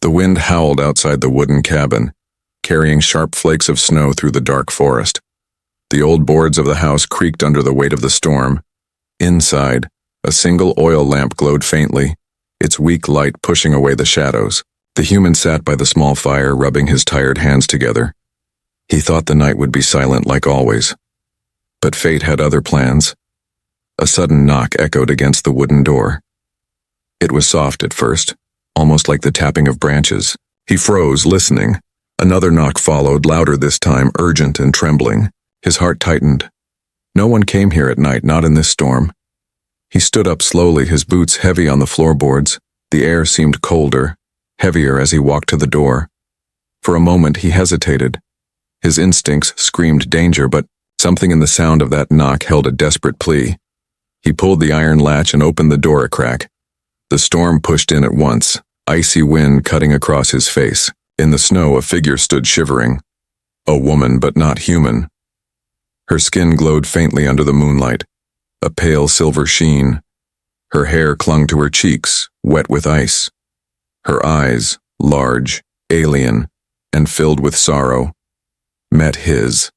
The wind howled outside the wooden cabin, carrying sharp flakes of snow through the dark forest. The old boards of the house creaked under the weight of the storm. Inside, a single oil lamp glowed faintly, its weak light pushing away the shadows. The human sat by the small fire, rubbing his tired hands together. He thought the night would be silent like always. But fate had other plans. A sudden knock echoed against the wooden door. It was soft at first, almost like the tapping of branches. He froze, listening. Another knock followed, louder this time, urgent and trembling. His heart tightened. No one came here at night, not in this storm. He stood up slowly, his boots heavy on the floorboards. The air seemed colder, heavier as he walked to the door. For a moment he hesitated. His instincts screamed danger, but something in the sound of that knock held a desperate plea. He pulled the iron latch and opened the door a crack. The storm pushed in at once, icy wind cutting across his face. In the snow, a figure stood shivering. A woman, but not human. Her skin glowed faintly under the moonlight, a pale silver sheen. Her hair clung to her cheeks, wet with ice. Her eyes, large, alien, and filled with sorrow, met his.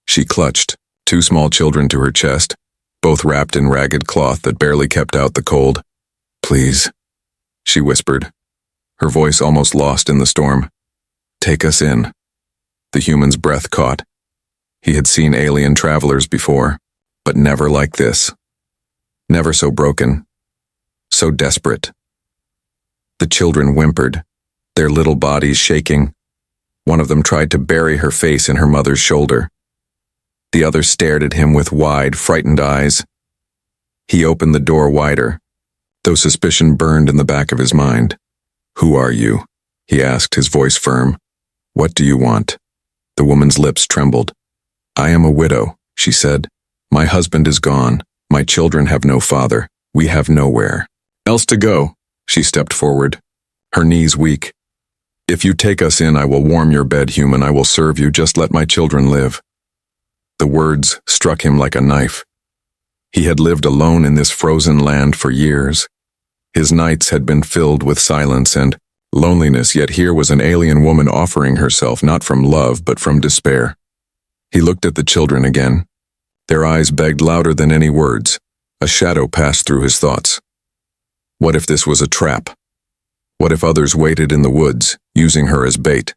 She clutched, two small children to her chest, both wrapped in ragged cloth that barely kept out the cold. "Please," she whispered, her voice almost lost in the storm. "Take us in." The human's breath caught. He had seen alien travelers before, but never like this. Never so broken, so desperate. The children whimpered, their little bodies shaking. One of them tried to bury her face in her mother's shoulder. The other stared at him with wide, frightened eyes. He opened the door wider, though suspicion burned in the back of his mind. "Who are you?" he asked, his voice firm. "What do you want?" The woman's lips trembled. "I am a widow," she said. "My husband is gone. My children have no father. We have nowhere else to go." She stepped forward, her knees weak. "If you take us in, I will warm your bed, human. I will serve you. Just let my children live." The words struck him like a knife. He had lived alone in this frozen land for years. His nights had been filled with silence and loneliness, yet here was an alien woman offering herself not from love but from despair. He looked at the children again. Their eyes begged louder than any words. A shadow passed through his thoughts. What if this was a trap? What if others waited in the woods, using her as bait?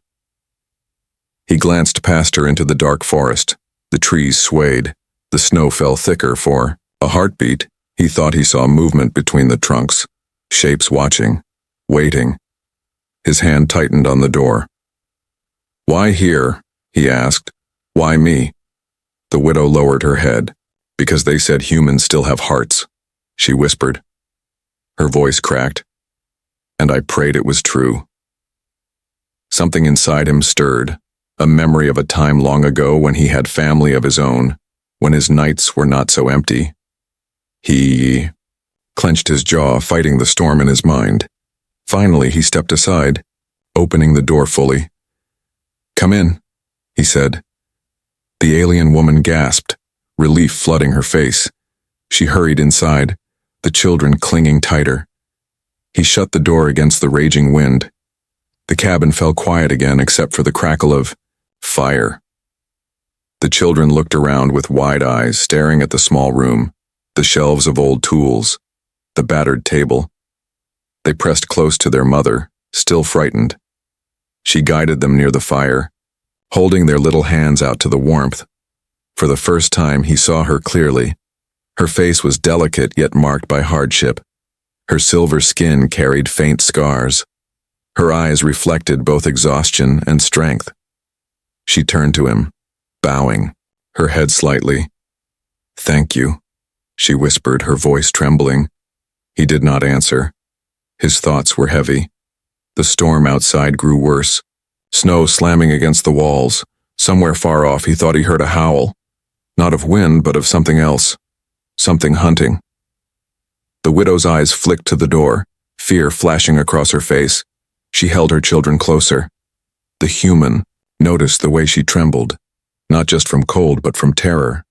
He glanced past her into the dark forest. The trees swayed. The snow fell thicker. For a heartbeat, he thought he saw movement between the trunks, shapes watching, waiting. His hand tightened on the door. "Why here?" he asked. "Why me?" The widow lowered her head. "Because they said humans still have hearts," she whispered. Her voice cracked. "And I prayed it was true." Something inside him stirred, a memory of a time long ago when he had family of his own, when his nights were not so empty. He clenched his jaw, fighting the storm in his mind. Finally, he stepped aside, opening the door fully. "Come in," he said. The alien woman gasped, relief flooding her face. She hurried inside, the children clinging tighter. He shut the door against the raging wind. The cabin fell quiet again except for the crackle of fire. The children looked around with wide eyes, staring at the small room, the shelves of old tools, the battered table. They pressed close to their mother, still frightened. She guided them near the fire, holding their little hands out to the warmth. For the first time, he saw her clearly. Her face was delicate yet marked by hardship. Her silver skin carried faint scars. Her eyes reflected both exhaustion and strength. She turned to him, bowing, her head slightly. "Thank you," she whispered, her voice trembling. He did not answer. His thoughts were heavy. The storm outside grew worse, snow slamming against the walls. Somewhere far off he thought he heard a howl, not of wind but of something else, something hunting. The widow's eyes flicked to the door, fear flashing across her face. She held her children closer. The human noticed the way she trembled, not just from cold but from terror.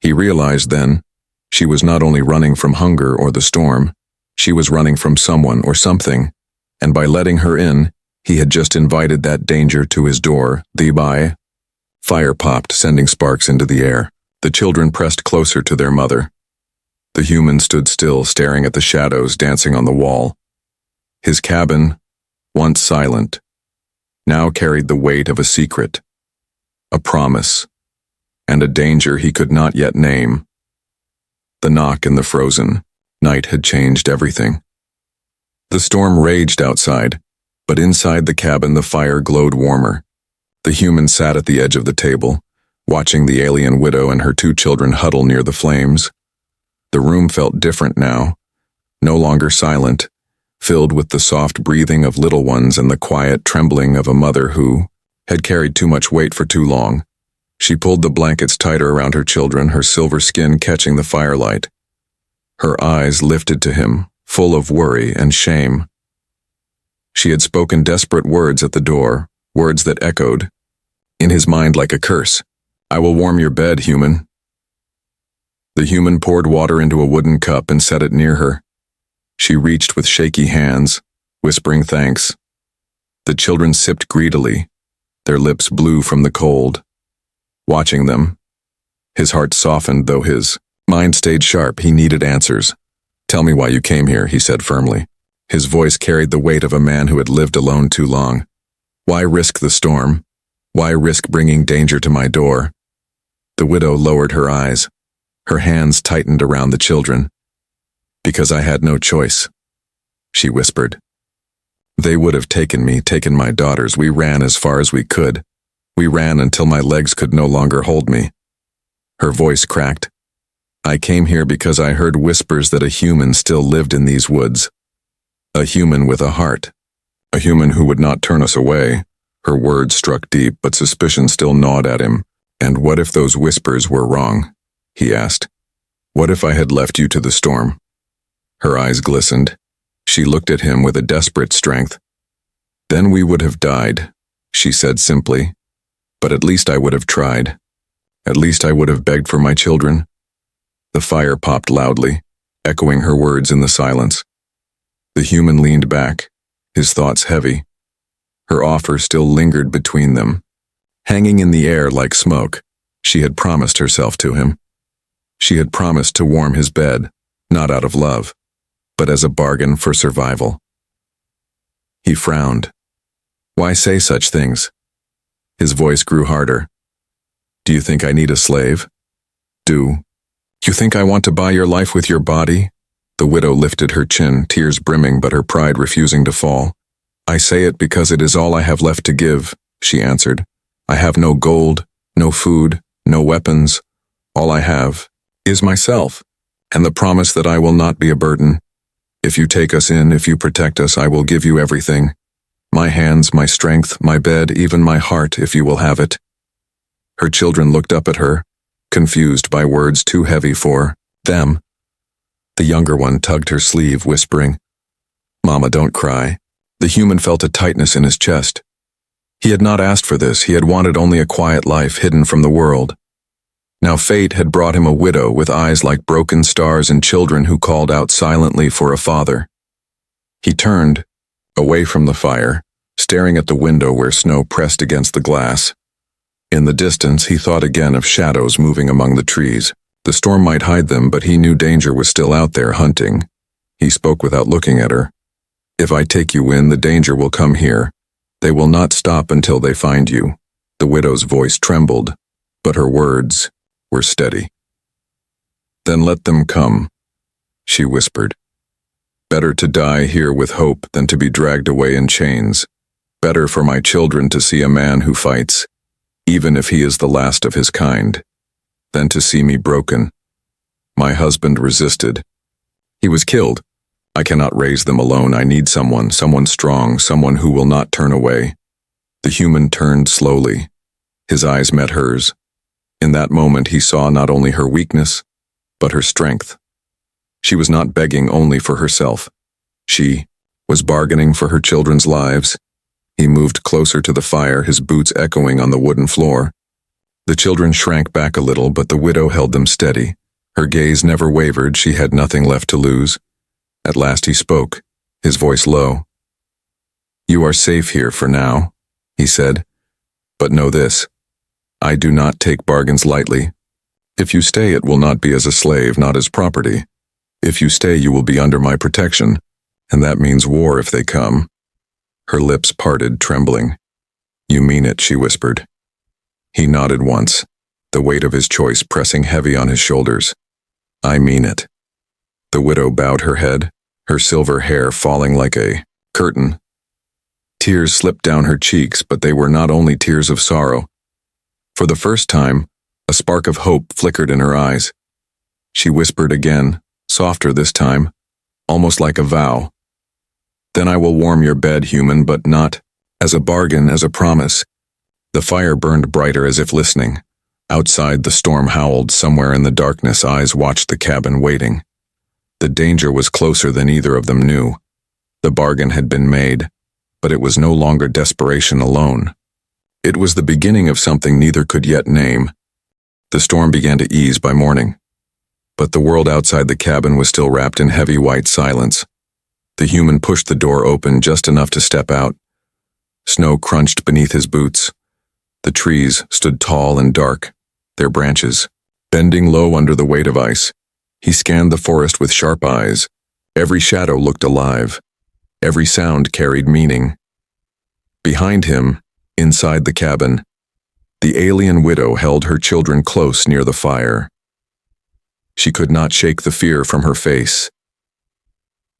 He realized then, she was not only running from hunger or the storm, she was running from someone or something, and by letting her in, he had just invited that danger to his door. The fire popped, sending sparks into the air. The children pressed closer to their mother. The human stood still, staring at the shadows dancing on the wall. His cabin, once silent, now carried the weight of a secret, a promise, and a danger he could not yet name. The knock in the frozen night had changed everything. The storm raged outside, but inside the cabin the fire glowed warmer. The human sat at the edge of the table, watching the alien widow and her 2 children huddle near the flames. The room felt different now, no longer silent, filled with the soft breathing of little ones and the quiet trembling of a mother who had carried too much weight for too long. She pulled the blankets tighter around her children, her silver skin catching the firelight. Her eyes lifted to him, full of worry and shame. She had spoken desperate words at the door, words that echoed in his mind like a curse. "I will warm your bed, human." The human poured water into a wooden cup and set it near her. She reached with shaky hands, whispering thanks. The children sipped greedily, their lips blue from the cold. Watching them, his heart softened, though his mind stayed sharp. He needed answers. "Tell me why you came here," he said firmly. His voice carried the weight of a man who had lived alone too long. "Why risk the storm? Why risk bringing danger to my door?" The widow lowered her eyes. Her hands tightened around the children. "Because I had no choice," she whispered. "They would have taken me, taken my daughters. We ran as far as we could. We ran until my legs could no longer hold me." Her voice cracked. "I came here because I heard whispers that a human still lived in these woods. A human with a heart. A human who would not turn us away." Her words struck deep, but suspicion still gnawed at him. "And what if those whispers were wrong?" he asked. "What if I had left you to the storm?" Her eyes glistened. She looked at him with a desperate strength. "Then we would have died," she said simply. "But at least I would have tried. At least I would have begged for my children." The fire popped loudly, echoing her words in the silence. The human leaned back, his thoughts heavy. Her offer still lingered between them. Hanging in the air like smoke, she had promised herself to him. She had promised to warm his bed, not out of love, but as a bargain for survival. He frowned. "Why say such things?" His voice grew harder. "Do you think I need a slave? Do you think I want to buy your life with your body?" The widow lifted her chin, tears brimming but her pride refusing to fall. "I say it because it is all I have left to give," she answered. "I have no gold, no food, no weapons. All I have is myself, and the promise that I will not be a burden. If you take us in, if you protect us, I will give you everything. My hands, my strength, my bed, even my heart, if you will have it." Her children looked up at her, confused by words too heavy for them. The younger one tugged her sleeve, whispering, "Mama, don't cry." The human felt a tightness in his chest. He had not asked for this. He had wanted only a quiet life hidden from the world. Now fate had brought him a widow with eyes like broken stars and children who called out silently for a father. He turned, away from the fire, staring at the window where snow pressed against the glass. In the distance, he thought again of shadows moving among the trees. The storm might hide them, but he knew danger was still out there hunting. He spoke without looking at her. "If I take you in, the danger will come here. They will not stop until they find you." The widow's voice trembled, but her words were steady. "Then let them come," she whispered. "Better to die here with hope than to be dragged away in chains. Better for my children to see a man who fights, even if he is the last of his kind, than to see me broken. My husband resisted. He was killed. I cannot raise them alone. I need someone strong, someone who will not turn away." The human turned slowly. His eyes met hers. In that moment he saw not only her weakness, but her strength. She was not begging only for herself. She was bargaining for her children's lives. He moved closer to the fire, his boots echoing on the wooden floor. The children shrank back a little, but the widow held them steady. Her gaze never wavered. She had nothing left to lose. At last he spoke, his voice low. "You are safe here for now," he said. "But know this, I do not take bargains lightly. If you stay, it will not be as a slave, not as property. If you stay, you will be under my protection, and that means war if they come." Her lips parted, trembling. "You mean it," she whispered. He nodded once, the weight of his choice pressing heavy on his shoulders. "I mean it." The widow bowed her head, her silver hair falling like a curtain. Tears slipped down her cheeks, but they were not only tears of sorrow. For the first time, a spark of hope flickered in her eyes. She whispered again, softer this time, almost like a vow. "Then I will warm your bed, human, but not as a bargain, as a promise." The fire burned brighter as if listening. Outside, the storm howled. Somewhere in the darkness, eyes watched the cabin waiting. The danger was closer than either of them knew. The bargain had been made, but it was no longer desperation alone. It was the beginning of something neither could yet name. The storm began to ease by morning, but the world outside the cabin was still wrapped in heavy white silence. The human pushed the door open just enough to step out. Snow crunched beneath his boots. The trees stood tall and dark, their branches bending low under the weight of ice. He scanned the forest with sharp eyes. Every shadow looked alive. Every sound carried meaning. Behind him, inside the cabin, the alien widow held her children close near the fire. She could not shake the fear from her face.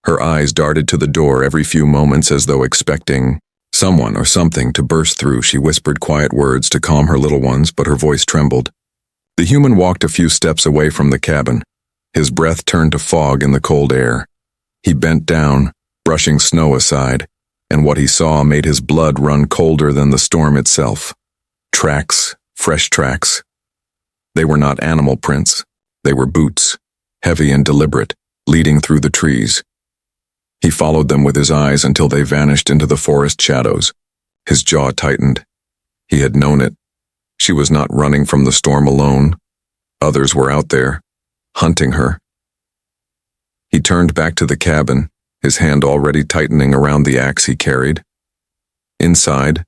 Her eyes darted to the door every few moments as though expecting someone or something to burst through. She whispered quiet words to calm her little ones, but her voice trembled. The human walked a few steps away from the cabin. His breath turned to fog in the cold air. He bent down, brushing snow aside, and what he saw made his blood run colder than the storm itself. Tracks, fresh tracks. They were not animal prints. They were boots, heavy and deliberate, leading through the trees. He followed them with his eyes until they vanished into the forest shadows. His jaw tightened. He had known it. She was not running from the storm alone. Others were out there, hunting her. He turned back to the cabin, his hand already tightening around the axe he carried. Inside,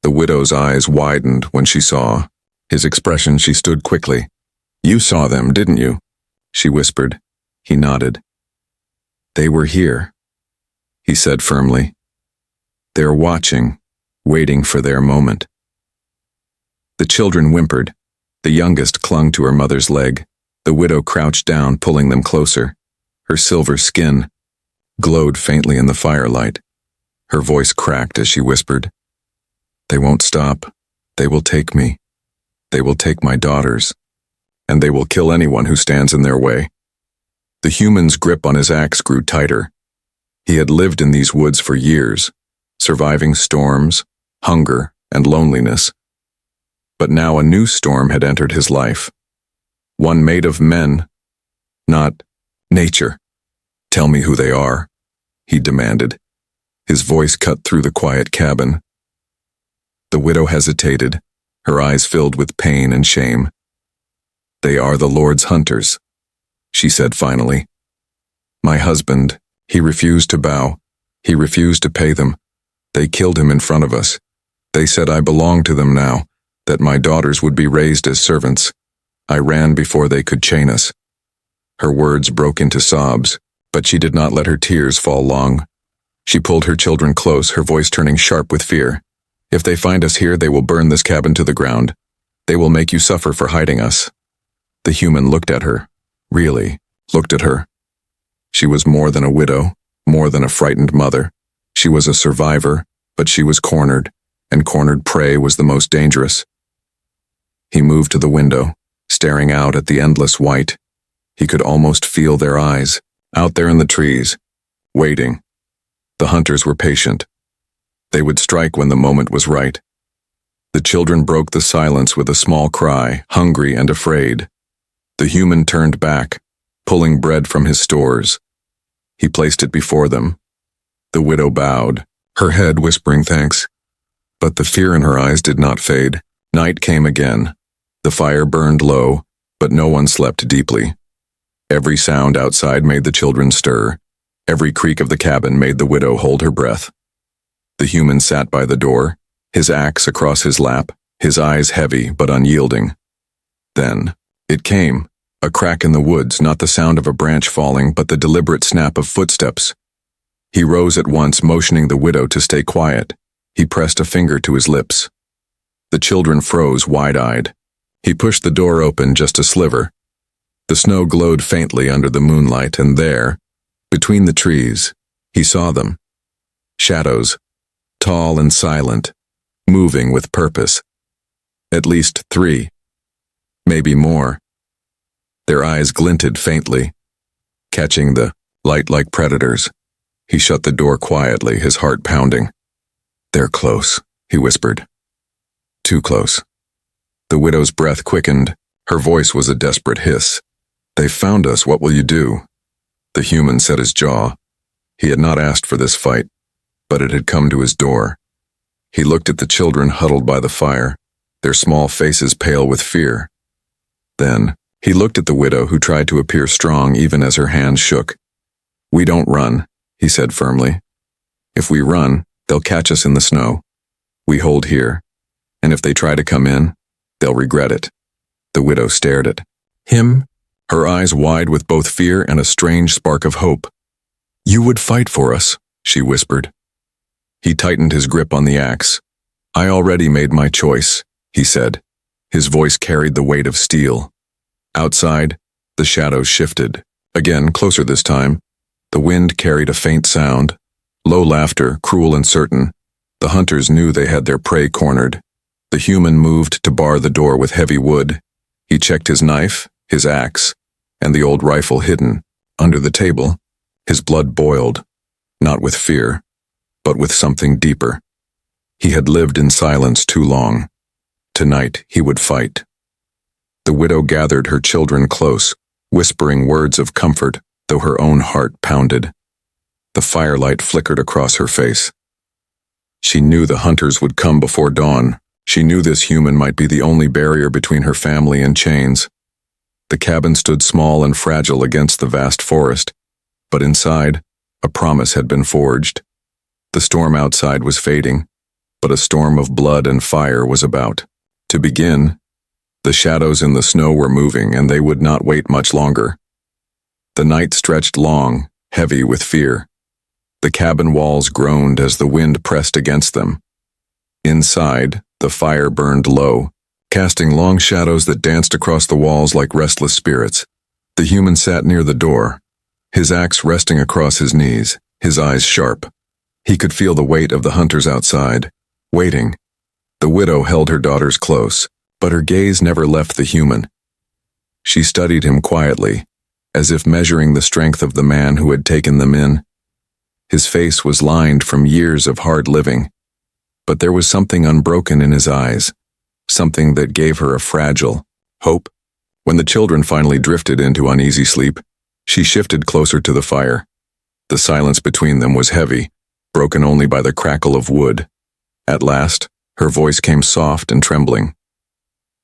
the widow's eyes widened when she saw his expression. She stood quickly. "You saw them, didn't you?" she whispered. He nodded. "They were here," he said firmly. "They're watching, waiting for their moment." The children whimpered. The youngest clung to her mother's leg. The widow crouched down, pulling them closer. Her silver skin glowed faintly in the firelight. Her voice cracked as she whispered, "They won't stop. They will take me. They will take my daughters. And they will kill anyone who stands in their way." The human's grip on his axe grew tighter. He had lived in these woods for years, surviving storms, hunger, and loneliness. But now a new storm had entered his life. One made of men, not nature. "Tell me who they are," he demanded. His voice cut through the quiet cabin. The widow hesitated, her eyes filled with pain and shame. "They are the Lord's hunters," she said finally. "My husband, he refused to bow. He refused to pay them. They killed him in front of us. They said I belonged to them now, that my daughters would be raised as servants. I ran before they could chain us." Her words broke into sobs, but she did not let her tears fall long. She pulled her children close, her voice turning sharp with fear. "If they find us here, they will burn this cabin to the ground. They will make you suffer for hiding us." The human looked at her, really looked at her. She was more than a widow, more than a frightened mother. She was a survivor, but she was cornered, and cornered prey was the most dangerous. He moved to the window, staring out at the endless white. He could almost feel their eyes, out there in the trees, waiting. The hunters were patient. They would strike when the moment was right. The children broke the silence with a small cry, hungry and afraid. The human turned back, pulling bread from his stores. He placed it before them. The widow bowed, her head whispering thanks. But the fear in her eyes did not fade. Night came again. The fire burned low, but no one slept deeply. Every sound outside made the children stir. Every creak of the cabin made the widow hold her breath. The The human sat by the door, his axe across his lap, his eyes heavy but unyielding. Then, it came, a crack in the woods, not the sound of a branch falling, but the deliberate snap of footsteps. He rose at once, motioning the widow to stay quiet. He pressed a finger to his lips. The children froze, wide-eyed. He pushed the door open just a sliver. The snow glowed faintly under the moonlight, and there, between the trees, he saw them. Shadows, tall and silent, moving with purpose. At least 3. Maybe more. Their eyes glinted faintly, catching the light like predators. He shut the door quietly, his heart pounding. "They're close," he whispered. "Too close." The widow's breath quickened. Her voice was a desperate hiss. "They've found us. What will you do?" The human set his jaw. He had not asked for this fight, but it had come to his door. He looked at the children huddled by the fire, their small faces pale with fear. Then, he looked at the widow, who tried to appear strong even as her hands shook. "We don't run," he said firmly. "If we run, they'll catch us in the snow. We hold here, and if they try to come in, they'll regret it." The widow stared at him, her eyes wide with both fear and a strange spark of hope. "You would fight for us," she whispered. He tightened his grip on the axe. "I already made my choice," he said. His voice carried the weight of steel. Outside, the shadows shifted. Again, closer this time. The wind carried a faint sound. Low laughter, cruel and certain. The hunters knew they had their prey cornered. The human moved to bar the door with heavy wood. He checked his knife, his axe, and the old rifle hidden under the table. His blood boiled, not with fear, but with something deeper. He had lived in silence too long. Tonight he would fight. The widow gathered her children close, whispering words of comfort, though her own heart pounded. The firelight flickered across her face. She knew the hunters would come before dawn. She knew this human might be the only barrier between her family and chains. The cabin stood small and fragile against the vast forest, but inside, a promise had been forged. The storm outside was fading, but a storm of blood and fire was about to begin. The shadows in the snow were moving, and they would not wait much longer. The night stretched long, heavy with fear. The cabin walls groaned as the wind pressed against them. Inside, the fire burned low, casting long shadows that danced across the walls like restless spirits. The human sat near the door, his axe resting across his knees, his eyes sharp. He could feel the weight of the hunters outside, waiting. The widow held her daughters close, but her gaze never left the human. She studied him quietly, as if measuring the strength of the man who had taken them in. His face was lined from years of hard living, but there was something unbroken in his eyes, something that gave her a fragile hope. When the children finally drifted into uneasy sleep, she shifted closer to the fire. The silence between them was heavy, broken only by the crackle of wood. At last, her voice came soft and trembling.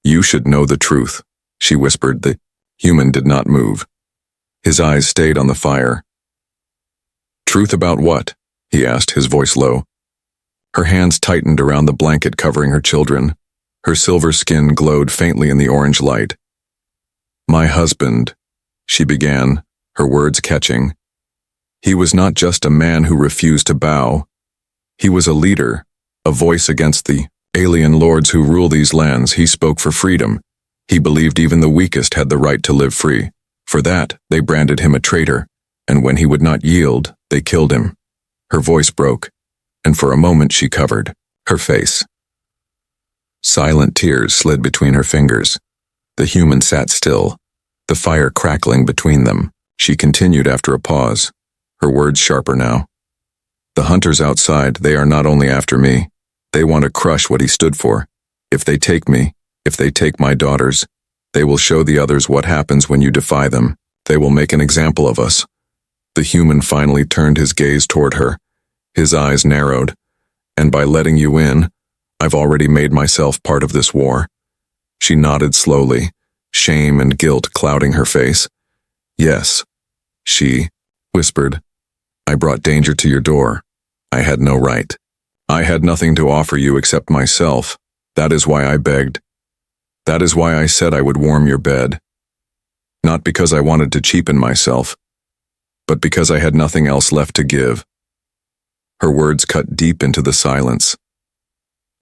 "You should know the truth," she whispered. The human did not move. His eyes stayed on the fire. "Truth about what?" he asked, his voice low. Her hands tightened around the blanket covering her children. Her silver skin glowed faintly in the orange light. "My husband," she began, her words catching. "He was not just a man who refused to bow. He was a leader, a voice against the alien lords who rule these lands. He spoke for freedom. He believed even the weakest had the right to live free. For that, they branded him a traitor, and when he would not yield, they killed him." Her voice broke, and for a moment she covered her face. Silent tears slid between her fingers. The human sat still, the fire crackling between them. She continued after a pause, her words sharper now. "The hunters outside, they are not only after me. They want to crush what he stood for. If they take me, if they take my daughters, they will show the others what happens when you defy them. They will make an example of us." The human finally turned his gaze toward her. His eyes narrowed. "And by letting you in, I've already made myself part of this war." She nodded slowly, shame and guilt clouding her face. "Yes," she whispered. "I brought danger to your door. I had no right. I had nothing to offer you except myself. That is why I begged. That is why I said I would warm your bed. Not because I wanted to cheapen myself, but because I had nothing else left to give. Her words cut deep into the silence.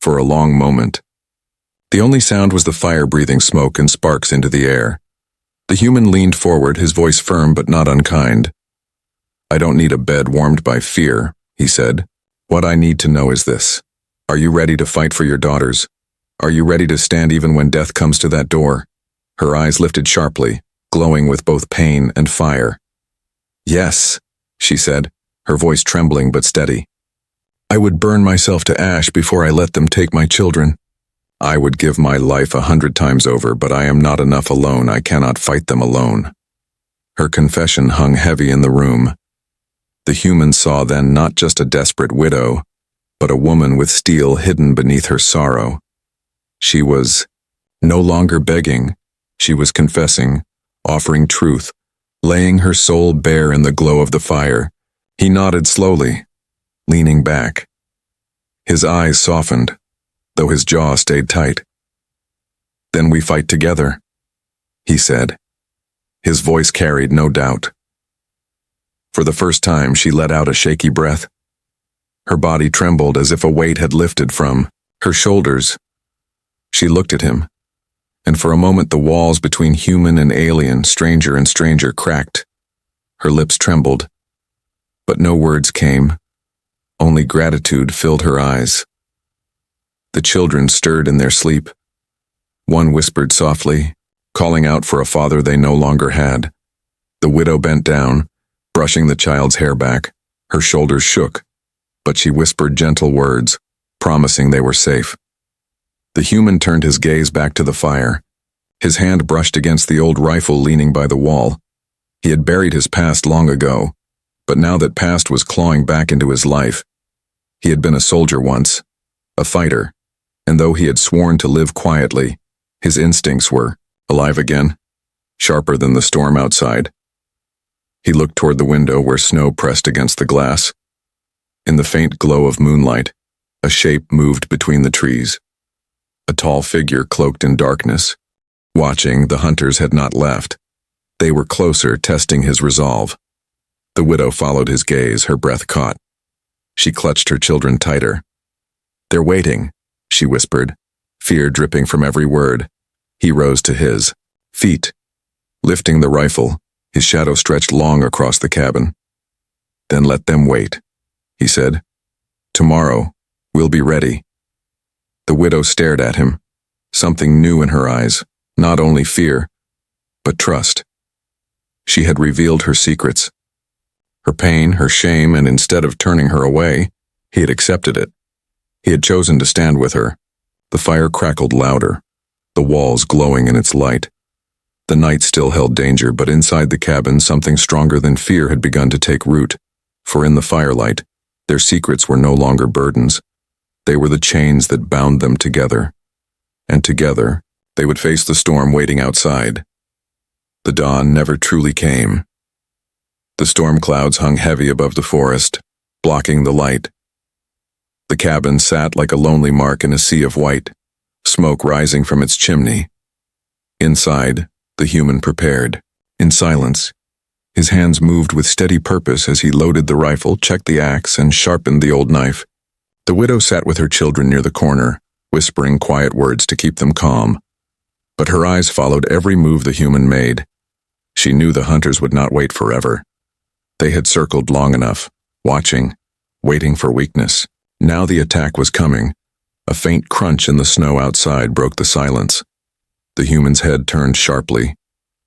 For a long moment, the only sound was the fire breathing smoke and sparks into the air. The human leaned forward, his voice firm but not unkind. I don't need a bed warmed by fear, he said. What I need to know is this. Are you ready to fight for your daughters? Are you ready to stand even when death comes to that door? Her eyes lifted sharply, glowing with both pain and fire. Yes, she said, her voice trembling but steady. I would burn myself to ash before I let them take my children. I would give my life 100 times over, but I am not enough alone. I cannot fight them alone. Her confession hung heavy in the room. The human saw then not just a desperate widow, but a woman with steel hidden beneath her sorrow. She was no longer begging. She was confessing, offering truth, laying her soul bare in the glow of the fire. He nodded slowly, leaning back. His eyes softened, though his jaw stayed tight. Then we fight together, he said. His voice carried no doubt. For the first time, she let out a shaky breath. Her body trembled as if a weight had lifted from her shoulders. She looked at him, and for a moment the walls between human and alien, stranger and stranger, cracked. Her lips trembled, but no words came. Only gratitude filled her eyes. The children stirred in their sleep. One whispered softly, calling out for a father they no longer had. The widow bent down, brushing the child's hair back. Her shoulders shook, but she whispered gentle words, promising they were safe. The human turned his gaze back to the fire. His hand brushed against the old rifle leaning by the wall. He had buried his past long ago, but now that past was clawing back into his life. He had been a soldier once, a fighter, and though he had sworn to live quietly, his instincts were alive again, sharper than the storm outside. He looked toward the window where snow pressed against the glass. In the faint glow of moonlight, a shape moved between the trees. A tall figure cloaked in darkness. Watching, the hunters had not left. They were closer, testing his resolve. The widow followed his gaze, her breath caught. She clutched her children tighter. They're waiting, she whispered, fear dripping from every word. He rose to his feet. Lifting the rifle, his shadow stretched long across the cabin. Then let them wait, he said. Tomorrow, we'll be ready. The widow stared at him, something new in her eyes, not only fear, but trust. She had revealed her secrets, her pain, her shame, and instead of turning her away, he had accepted it. He had chosen to stand with her. The fire crackled louder, the walls glowing in its light. The night still held danger, but inside the cabin something stronger than fear had begun to take root, for in the firelight, their secrets were no longer burdens. They were the chains that bound them together. And together, they would face the storm waiting outside. The dawn never truly came. The storm clouds hung heavy above the forest, blocking the light. The cabin sat like a lonely mark in a sea of white, smoke rising from its chimney. Inside, the human prepared. In silence, his hands moved with steady purpose as he loaded the rifle, checked the axe, and sharpened the old knife. The widow sat with her children near the corner, whispering quiet words to keep them calm. But her eyes followed every move the human made. She knew the hunters would not wait forever. They had circled long enough, watching, waiting for weakness. Now the attack was coming. A faint crunch in the snow outside broke the silence. The human's head turned sharply.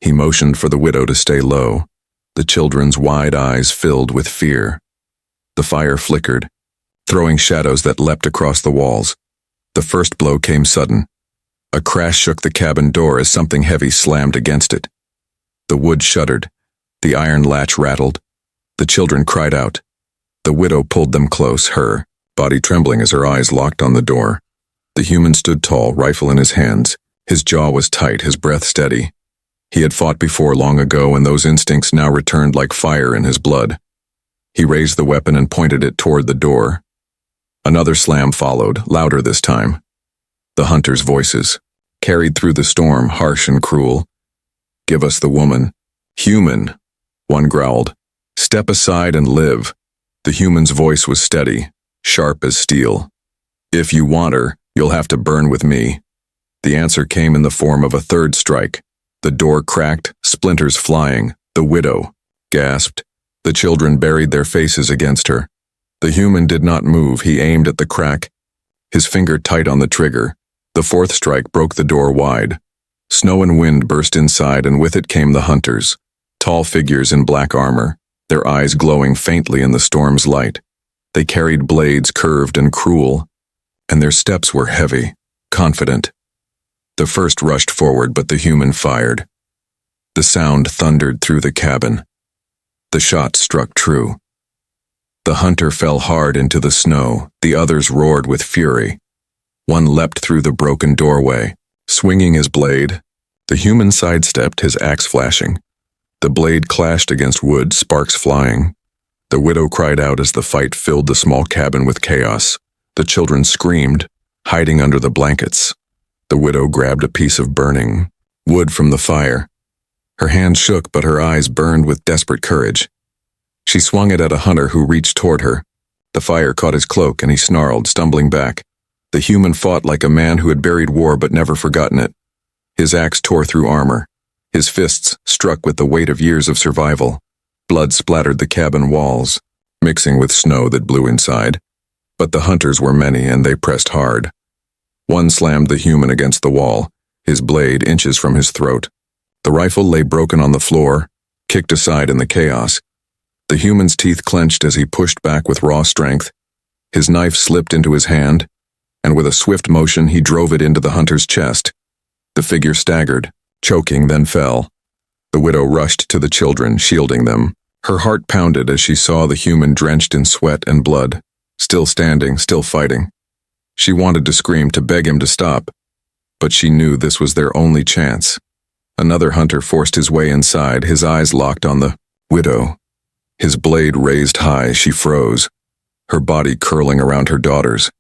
He motioned for the widow to stay low. The children's wide eyes filled with fear. The fire flickered, throwing shadows that leapt across the walls. The first blow came sudden. A crash shook the cabin door as something heavy slammed against it. The wood shuddered. The iron latch rattled. The children cried out. The widow pulled them close, her body trembling as her eyes locked on the door. The human stood tall, rifle in his hands. His jaw was tight, his breath steady. He had fought before long ago, and those instincts now returned like fire in his blood. He raised the weapon and pointed it toward the door. Another slam followed, louder this time. The hunters' voices, carried through the storm, harsh and cruel. "Give us the woman." "Human," one growled. "Step aside and live." The human's voice was steady, sharp as steel. "If you want her, you'll have to burn with me." The answer came in the form of a third strike. The door cracked, splinters flying. The widow gasped. The children buried their faces against her. The human did not move. He aimed at the crack, his finger tight on the trigger. The fourth strike broke the door wide. Snow and wind burst inside, and with it came the hunters, tall figures in black armor, their eyes glowing faintly in the storm's light. They carried blades curved and cruel, and their steps were heavy, confident. The first rushed forward, but the human fired. The sound thundered through the cabin. The shot struck true. The hunter fell hard into the snow. The others roared with fury. One leapt through the broken doorway, swinging his blade. The human sidestepped, his axe flashing. The blade clashed against wood, sparks flying. The widow cried out as the fight filled the small cabin with chaos. The children screamed, hiding under the blankets. The widow grabbed a piece of burning wood from the fire. Her hands shook, but her eyes burned with desperate courage. She swung it at a hunter who reached toward her. The fire caught his cloak, and he snarled, stumbling back. The human fought like a man who had buried war but never forgotten it. His axe tore through armor. His fists struck with the weight of years of survival. Blood splattered the cabin walls, mixing with snow that blew inside. But the hunters were many, and they pressed hard. One slammed the human against the wall, his blade inches from his throat. The rifle lay broken on the floor, kicked aside in the chaos. The human's teeth clenched as he pushed back with raw strength. His knife slipped into his hand, and with a swift motion he drove it into the hunter's chest. The figure staggered, choking, then fell. The widow rushed to the children, shielding them. Her heart pounded as she saw the human drenched in sweat and blood, still standing, still fighting. She wanted to scream, to beg him to stop, but she knew this was their only chance. Another hunter forced his way inside, his eyes locked on the widow. His blade raised high, she froze, her body curling around her daughters.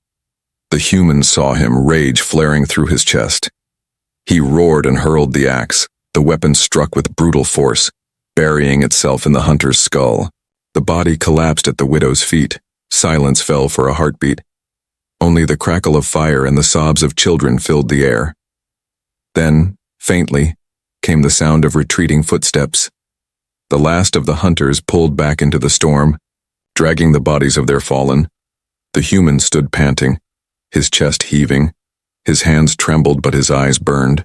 The human saw him, rage flaring through his chest. He roared and hurled the axe. The weapon struck with brutal force, burying itself in the hunter's skull. The body collapsed at the widow's feet. Silence fell for a heartbeat. Only the crackle of fire and the sobs of children filled the air. Then, faintly, came the sound of retreating footsteps. The last of the hunters pulled back into the storm, dragging the bodies of their fallen. The human stood panting, his chest heaving. His hands trembled, but his eyes burned.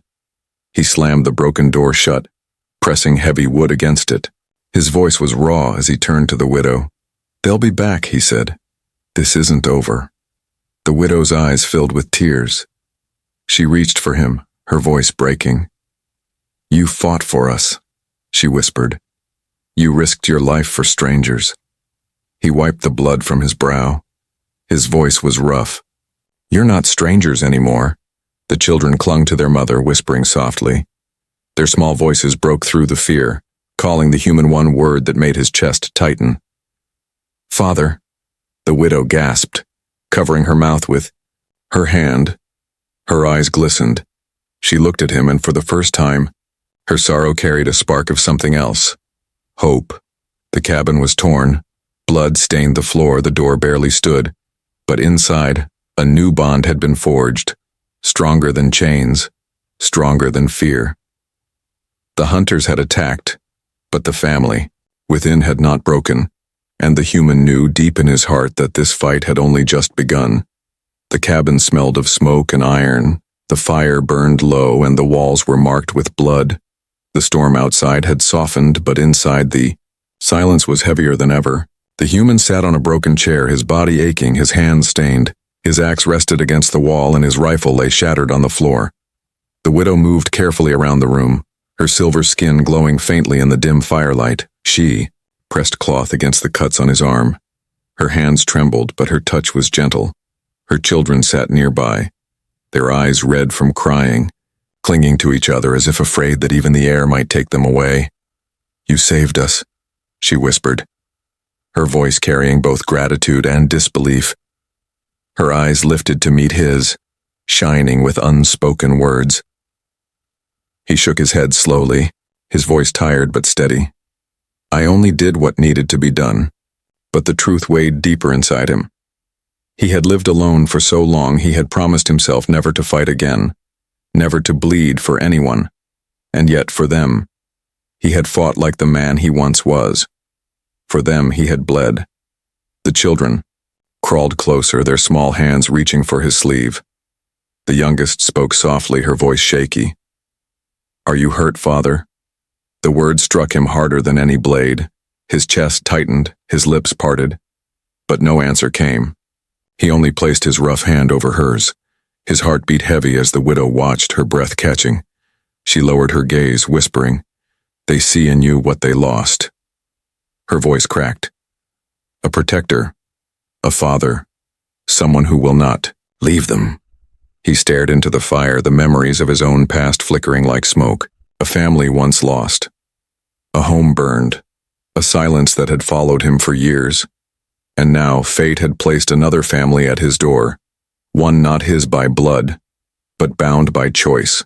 He slammed the broken door shut, pressing heavy wood against it. His voice was raw as he turned to the widow. "They'll be back," he said. "This isn't over." The widow's eyes filled with tears. She reached for him, her voice breaking. "You fought for us," she whispered. "You risked your life for strangers." He wiped the blood from his brow. His voice was rough. "You're not strangers anymore." The children clung to their mother, whispering softly. Their small voices broke through the fear, calling the human one word that made his chest tighten. "Father," the widow gasped, covering her mouth with her hand. Her eyes glistened. She looked at him, and for the first time, her sorrow carried a spark of something else. Hope. The cabin was torn. Blood stained the floor, the door barely stood. But inside, a new bond had been forged, stronger than chains, stronger than fear. The hunters had attacked, but the family within had not broken, and the human knew deep in his heart that this fight had only just begun. The cabin smelled of smoke and iron, the fire burned low, and the walls were marked with blood. The storm outside had softened, but inside the silence was heavier than ever. The human sat on a broken chair, his body aching, his hands stained. His axe rested against the wall, and his rifle lay shattered on the floor. The widow moved carefully around the room, her silver skin glowing faintly in the dim firelight. She pressed cloth against the cuts on his arm. Her hands trembled, but her touch was gentle. Her children sat nearby, their eyes red from crying, clinging to each other as if afraid that even the air might take them away. "You saved us," she whispered, her voice carrying both gratitude and disbelief. Her eyes lifted to meet his, shining with unspoken words. He shook his head slowly, his voice tired but steady. I only did what needed to be done, but the truth weighed deeper inside him. He had lived alone for so long he had promised himself never to fight again, never to bleed for anyone, and yet for them, he had fought like the man he once was. For them he had bled. The children crawled closer, their small hands reaching for his sleeve. The youngest spoke softly, her voice shaky. Are you hurt, Father? The word struck him harder than any blade. His chest tightened, his lips parted. But no answer came. He only placed his rough hand over hers. His heart beat heavy as the widow watched, her breath catching. She lowered her gaze, whispering, They see in you what they lost. Her voice cracked. A protector, a father, someone who will not leave them. He stared into the fire, the memories of his own past flickering like smoke. A family once lost. A home burned. A silence that had followed him for years. And now fate had placed another family at his door, one not his by blood, but bound by choice.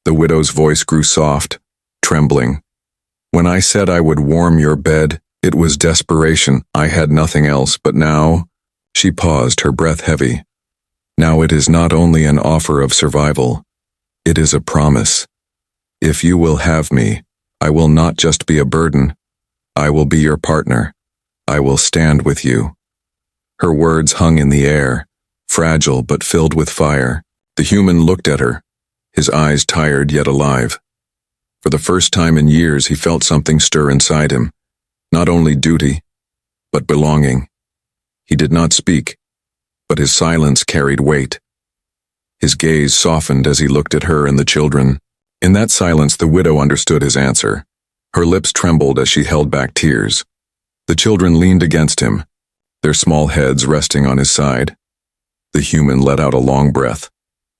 The widow's voice grew soft, trembling. When I said I would warm your bed, it was desperation. I had nothing else, but now, she paused, her breath heavy. Now it is not only an offer of survival, it is a promise. If you will have me, I will not just be a burden. I will be your partner. I will stand with you. Her words hung in the air, fragile but filled with fire. The human looked at her, his eyes tired yet alive. For the first time in years he felt something stir inside him, not only duty, but belonging. He did not speak, but his silence carried weight. His gaze softened as he looked at her and the children. In that silence the widow understood his answer. Her lips trembled as she held back tears. The children leaned against him, their small heads resting on his side. The human let out a long breath.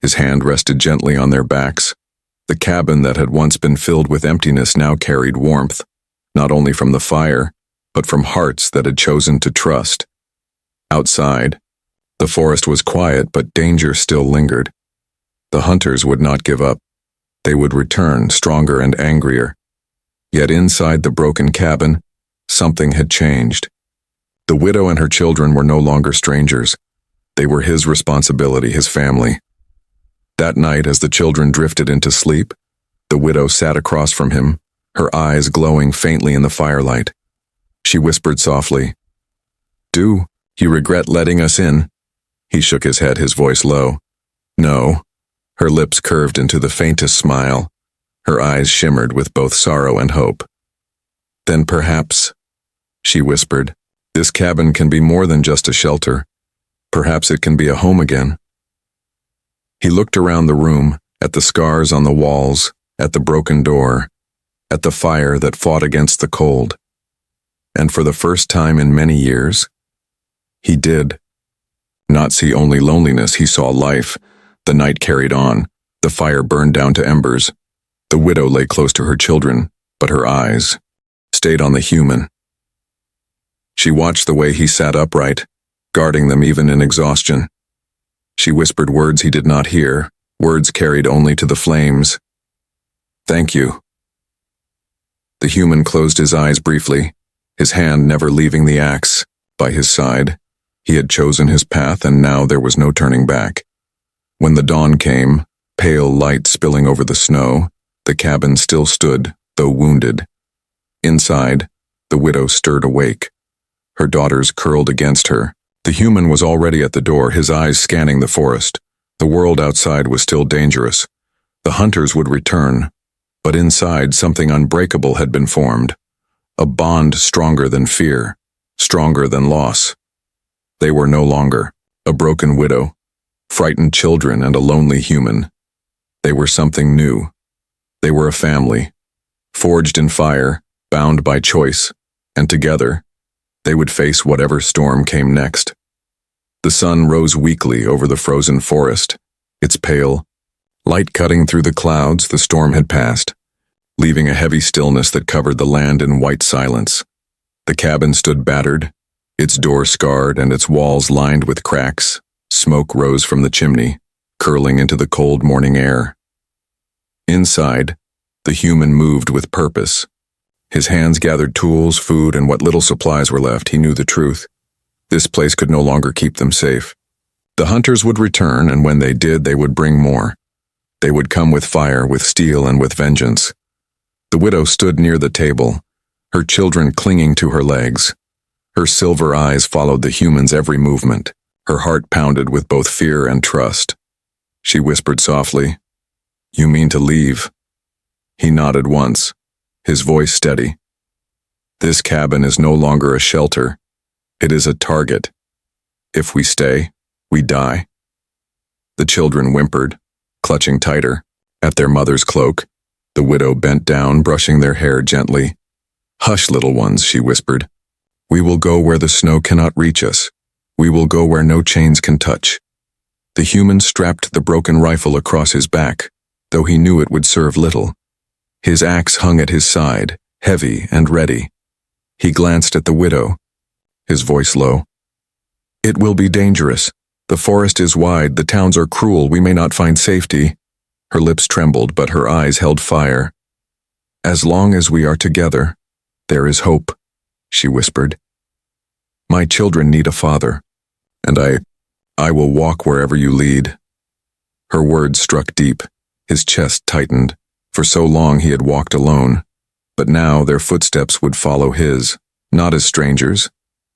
His hand rested gently on their backs. The cabin that had once been filled with emptiness now carried warmth, not only from the fire, but from hearts that had chosen to trust. Outside, the forest was quiet, but danger still lingered. The hunters would not give up. They would return, stronger and angrier. Yet inside the broken cabin, something had changed. The widow and her children were no longer strangers. They were his responsibility, his family. That night, as the children drifted into sleep, the widow sat across from him, her eyes glowing faintly in the firelight. She whispered softly, Do you regret letting us in? He shook his head, his voice low. No. Her lips curved into the faintest smile. Her eyes shimmered with both sorrow and hope. Then perhaps, she whispered, this cabin can be more than just a shelter. Perhaps it can be a home again. He looked around the room, at the scars on the walls, at the broken door, at the fire that fought against the cold. And for the first time in many years, he did not see only loneliness, he saw life. The night carried on, the fire burned down to embers. The widow lay close to her children, but her eyes stayed on the human. She watched the way he sat upright, guarding them even in exhaustion. She whispered words he did not hear, words carried only to the flames. Thank you. The human closed his eyes briefly, his hand never leaving the axe by his side. He had chosen his path, and now there was no turning back. When the dawn came, pale light spilling over the snow, the cabin still stood, though wounded. Inside, the widow stirred awake. Her daughters curled against her. The human was already at the door, his eyes scanning the forest. The world outside was still dangerous. The hunters would return, but inside something unbreakable had been formed. A bond stronger than fear, stronger than loss. They were no longer a broken widow, frightened children, and a lonely human. They were something new. They were a family, forged in fire, bound by choice, and together, they would face whatever storm came next. The sun rose weakly over the frozen forest, its pale light cutting through the clouds. The storm had passed, leaving a heavy stillness that covered the land in white silence. The cabin stood battered, Its door scarred and its walls lined with cracks. Smoke rose from the chimney, curling into the cold morning air. Inside, the human moved with purpose. His hands gathered tools, food, and what little supplies were left. He knew the truth. This place could no longer keep them safe. The hunters would return, and when they did, they would bring more. They would come with fire, with steel, and with vengeance. The widow stood near the table, her children clinging to her legs. Her silver eyes followed the human's every movement. Her heart pounded with both fear and trust. She whispered softly, "You mean to leave?" He nodded once, his voice steady. "This cabin is no longer a shelter. It is a target. If we stay, we die." The children whimpered, clutching tighter at their mother's cloak. The widow bent down, brushing their hair gently. "Hush, little ones," she whispered. "We will go where the snow cannot reach us. We will go where no chains can touch." The human strapped the broken rifle across his back, though he knew it would serve little. His axe hung at his side, heavy and ready. He glanced at the widow, his voice low. "It will be dangerous. The forest is wide, the towns are cruel, we may not find safety." Her lips trembled, but her eyes held fire. "As long as we are together, there is hope," she whispered. "My children need a father, and I will walk wherever you lead." Her words struck deep. His chest tightened. For so long he had walked alone, but now their footsteps would follow his, not as strangers,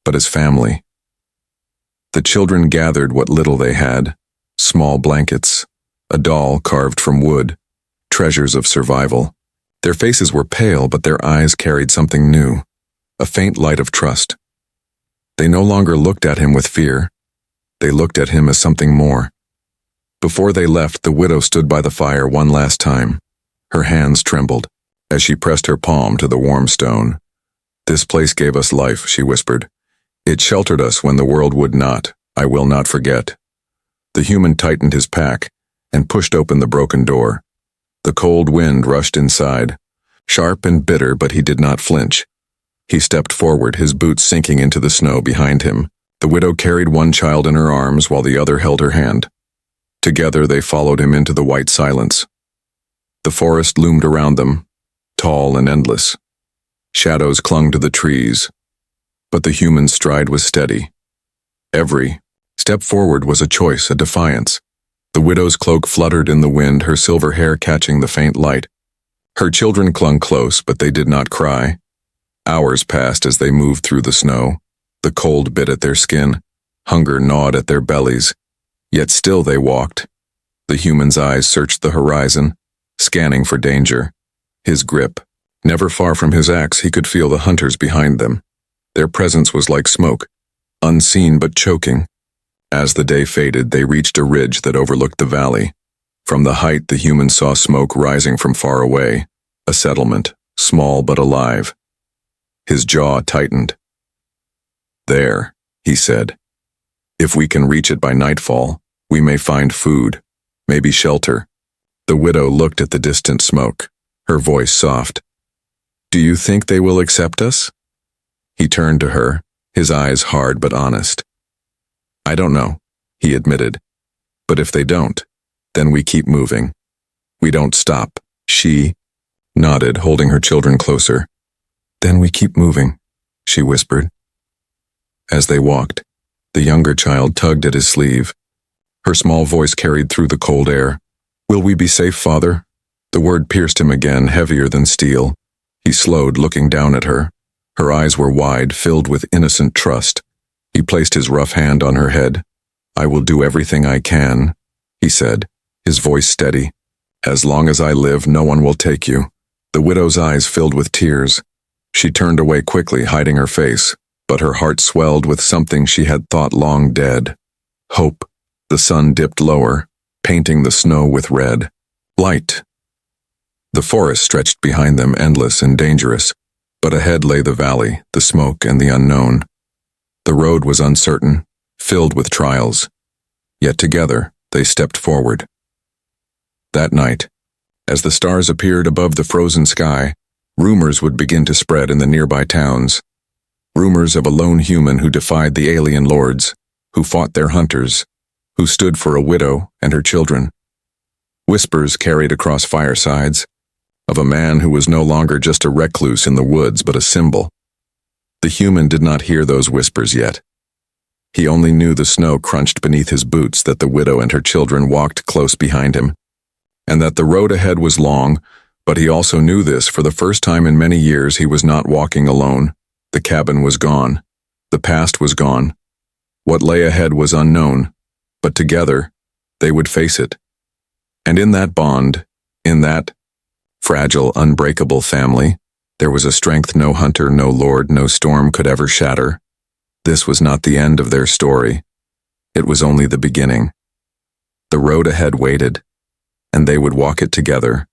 but as family. The children gathered what little they had, small blankets, a doll carved from wood, treasures of survival. Their faces were pale, but their eyes carried something new, a faint light of trust. They no longer looked at him with fear. They looked at him as something more. Before they left, the widow stood by the fire one last time. Her hands trembled as she pressed her palm to the warm stone. "This place gave us life," she whispered. "It sheltered us when the world would not. I will not forget." The human tightened his pack and pushed open the broken door. The cold wind rushed inside, sharp and bitter, but he did not flinch. He stepped forward, his boots sinking into the snow behind him. The widow carried one child in her arms while the other held her hand. Together they followed him into the white silence. The forest loomed around them, tall and endless. Shadows clung to the trees, but the human's stride was steady. Every step forward was a choice, a defiance. The widow's cloak fluttered in the wind, her silver hair catching the faint light. Her children clung close, but they did not cry. Hours passed as they moved through the snow. The cold bit at their skin, hunger gnawed at their bellies, yet still they walked. The human's eyes searched the horizon, scanning for danger. His grip, never far from his axe, he could feel the hunters behind them. Their presence was like smoke, unseen but choking. As the day faded, they reached a ridge that overlooked the valley. From the height, the human saw smoke rising from far away, a settlement, small but alive. His jaw tightened. "There," he said. "If we can reach it by nightfall, we may find food, maybe shelter." The widow looked at the distant smoke, her voice soft. "Do you think they will accept us?" He turned to her, his eyes hard but honest. "I don't know," he admitted. "But if they don't, then we keep moving. We don't stop." She nodded, holding her children closer. "Then we keep moving," she whispered. As they walked, the younger child tugged at his sleeve. Her small voice carried through the cold air. "Will we be safe, Father?" The word pierced him again, heavier than steel. He slowed, looking down at her. Her eyes were wide, filled with innocent trust. He placed his rough hand on her head. "I will do everything I can," he said, his voice steady. "As long as I live, no one will take you." The widow's eyes filled with tears. She turned away quickly, hiding her face, but her heart swelled with something she had thought long dead. Hope. The sun dipped lower, painting the snow with red. Light. The forest stretched behind them, endless and dangerous, but ahead lay the valley, the smoke, and the unknown. The road was uncertain, filled with trials, yet together they stepped forward. That night, as the stars appeared above the frozen sky, rumors would begin to spread in the nearby towns. Rumors of a lone human who defied the alien lords, who fought their hunters, who stood for a widow and her children. Whispers carried across firesides of a man who was no longer just a recluse in the woods but a symbol. The human did not hear those whispers yet. He only knew the snow crunched beneath his boots, that the widow and her children walked close behind him, and that the road ahead was long, but he also knew this: for the first time in many years he was not walking alone. The cabin was gone. The past was gone. What lay ahead was unknown, but together they would face it. And in that bond, in that fragile, unbreakable family, there was a strength no hunter, no lord, no storm could ever shatter. This was not the end of their story. It was only the beginning. The road ahead waited, and they would walk it together,